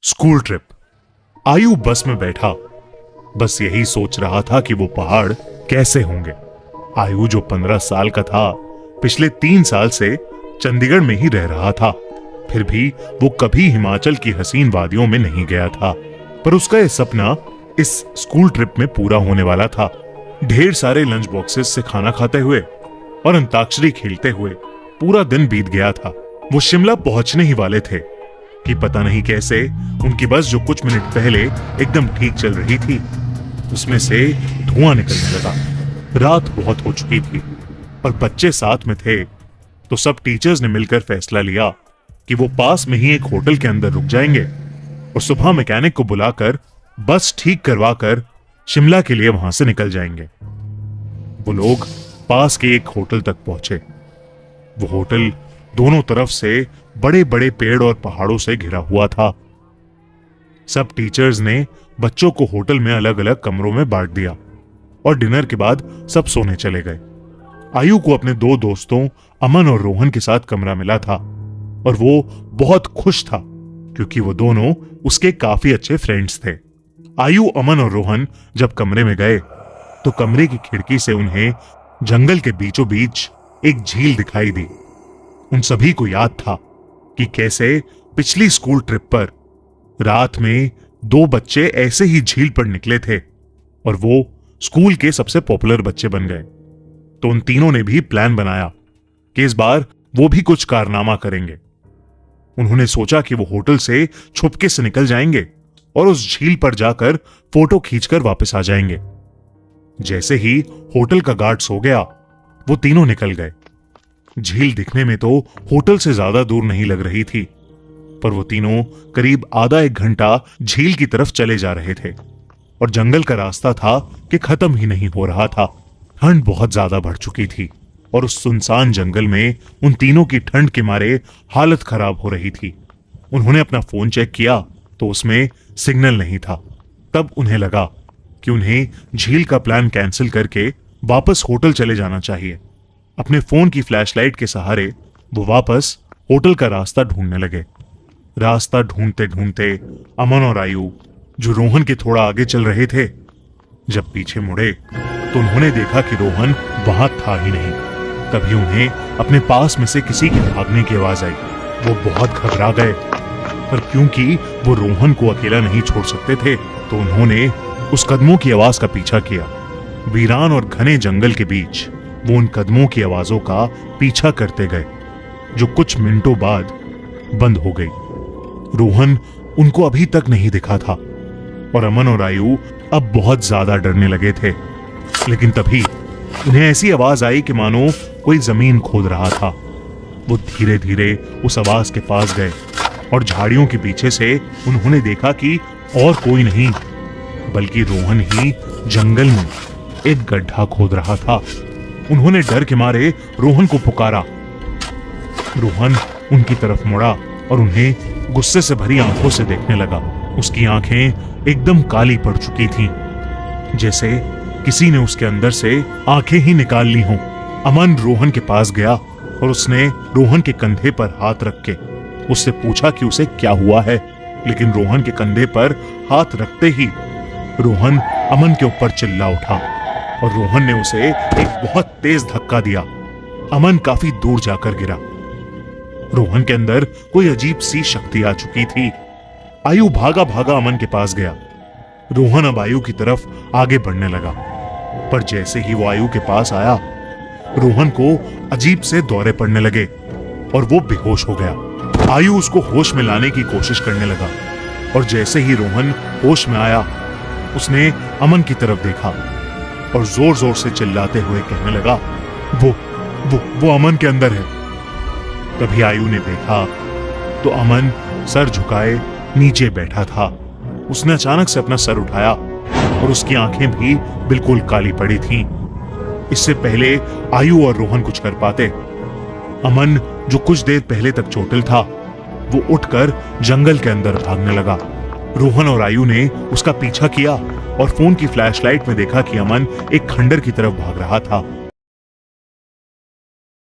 School trip. आयु बस में बैठा बस यही सोच रहा था कि वो पहाड़ कैसे होंगे। आयु जो 15 साल का था, पिछले 3 साल से चंडीगढ़ में ही रह रहा था। फिर भी वो कभी हिमाचल की हसीन वादियों में नहीं गया था। पर उसका यह सपना इस स्कूल ट्रिप में पूरा होने वाला था। ढेर सारे लंच बॉक्सेस से खाना खाते हुए और अंताक्षरी खेलते हुए पूरा दिन बीत गया था। वो शिमला पहुंचने ही वाले थे कि पता नहीं कैसे उनकी बस जो कुछ मिनट पहले एकदम ठीक चल रही थी, उसमें से धुआं निकलने लगा। रात बहुत हो चुकी थी और बच्चे साथ में थे, तो सब टीचर्स ने मिलकर फैसला लिया कि वो पास में ही एक होटल के अंदर रुक जाएंगे और सुबह मैकेनिक को बुलाकर बस ठीक करवाकर शिमला के लिए वहां से निकल जाएंगे। वो लोग पास के एक होटल तक पहुंचे। वो होटल दोनों तरफ से बड़े बड़े पेड़ और पहाड़ों से घिरा हुआ था। सब टीचर्स ने बच्चों को होटल में अलग अलग कमरों में बांट दिया और डिनर के बाद सब सोने चले गए। आयु को अपने 2 दोस्तों अमन और रोहन के साथ कमरा मिला था और वो बहुत खुश था क्योंकि वो दोनों उसके काफी अच्छे फ्रेंड्स थे। आयु, अमन और रोहन जब कमरे में गए तो कमरे की खिड़की से उन्हें जंगल के बीचों बीच एक झील दिखाई दी। उन सभी को याद था कि कैसे पिछली स्कूल ट्रिप पर रात में 2 बच्चे ऐसे ही झील पर निकले थे और वो स्कूल के सबसे पॉपुलर बच्चे बन गए। तो उन तीनों ने भी प्लान बनाया कि इस बार वो भी कुछ कारनामा करेंगे। उन्होंने सोचा कि वो होटल से छुपके से निकल जाएंगे और उस झील पर जाकर फोटो खींचकर वापस आ जाएंगे। जैसे ही होटल का गार्ड सो गया, वो तीनों निकल गए। झील दिखने में तो होटल से ज्यादा दूर नहीं लग रही थी, पर वो तीनों करीब आधा 1 घंटा झील की तरफ चले जा रहे थे और जंगल का रास्ता था कि खत्म ही नहीं हो रहा था। ठंड बहुत ज्यादा बढ़ चुकी थी और उस सुनसान जंगल में उन तीनों की ठंड के मारे हालत खराब हो रही थी। उन्होंने अपना फोन चेक किया तो उसमें सिग्नल नहीं था। तब उन्हें लगा कि उन्हें झील का प्लान कैंसिल करके वापस होटल चले जाना चाहिए। अपने फोन की फ्लैशलाइट के सहारे वो वापस होटल का रास्ता ढूंढने लगे। रास्ता ढूंढते ढूंढते अमन और आयु, जो रोहन के थोड़ा आगे चल रहे थे, जब पीछे मुड़े तो उन्होंने देखा कि रोहन वहां था ही नहीं। तभी उन्हें अपने पास में से किसी के भागने की आवाज आई। वो बहुत घबरा गए, पर क्योंकि वो रोहन को अकेला नहीं छोड़ सकते थे, तो उन्होंने उस कदमों की आवाज का पीछा किया। वीरान और घने जंगल के बीच वो उन कदमों की आवाजों का पीछा करते गए, जो कुछ मिनटों बाद बंद हो गई। रोहन उनको अभी तक नहीं दिखा था और अमन और आयु अब बहुत ज्यादा डरने लगे थे। लेकिन तभी उन्हें ऐसी आवाज आई कि मानो कोई जमीन खोद रहा था। वो धीरे धीरे उस आवाज के पास गए और झाड़ियों के पीछे से उन्होंने देखा कि और कोई नहीं बल्कि रोहन ही जंगल में एक गड्ढा खोद रहा था। उन्होंने डर के मारे रोहन को पुकारा। रोहन उनकी तरफ मुड़ा और उन्हें गुस्से से भरी आंखों से देखने लगा। उसकी आंखें एकदम काली पड़ चुकी थीं, जैसे किसी ने उसके अंदर से आंखें ही निकाल ली हों। अमन रोहन के पास गया और उसने रोहन के कंधे पर हाथ रख के उससे पूछा कि उसे क्या हुआ है। लेकिन रोहन के कंधे पर हाथ रखते ही रोहन अमन के ऊपर चिल्ला उठा और रोहन ने उसे एक बहुत तेज धक्का दिया। अमन काफी दूर जाकर गिरा। रोहन के अंदर कोई अजीब सी शक्ति आ चुकी थी। आयु भागा भागा अमन के पास गया। रोहन अब आयु की तरफ आगे बढ़ने लगा, पर जैसे ही वो आयु के पास आया, रोहन को अजीब से दौरे पड़ने लगे और वो बेहोश हो गया। आयु उसको होश में लाने की कोशिश करने लगा और जैसे ही रोहन होश में आया, उसने अमन की तरफ देखा और जोर जोर से चिल्लाते हुए कहने लगा, वो अमन के अंदर है। तभी आयु ने देखा तो अमन सर झुकाए नीचे बैठा था। उसने अचानक से अपना सर उठाया और उसकी आंखें भी बिल्कुल काली पड़ी थीं। इससे पहले आयु और रोहन कुछ कर पाते, अमन, जो कुछ देर पहले तक चोटिल था, वो उठकर जंगल के अंदर भागने लगा। रोहन और आयु ने उसका पीछा किया और फोन की फ्लैशलाइट में देखा कि अमन एक खंडर की तरफ भाग रहा था।